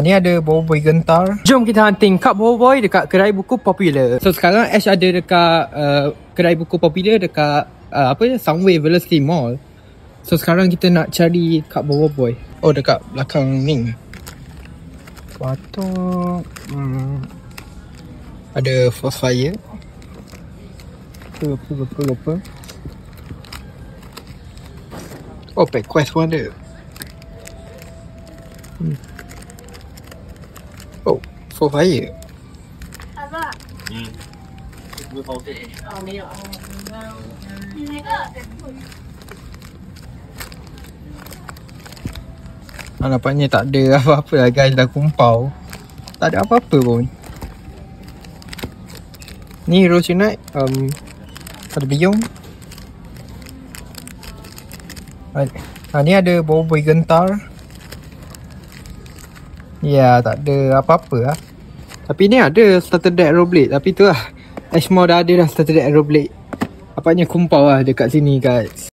Ni ada boy gentar. Jom kita hunting cup boy dekat kedai buku popular. So sekarang Ash ada dekat kedai buku popular dekat Soundwave Velocity Mall. So sekarang kita nak cari cup boy. Oh, dekat belakang ni. Patut ada force fire. Lupa. Oh, pack quest pun ada. Oh, for fire. Apa? 没有。你那个 nampaknya tak ada apa-apa lah guys, dah kumpau. Tak ada apa-apa pun. Ni Rose Unite, ada biung. Ni ada boy gentar. Ya, tak ada apa-apa lah. Tapi ni ada starter deck Aeroblade. Tapi tu lah, Ashmore dah ada dah starter deck Aeroblade. Nampaknya kumpau lah dekat sini guys.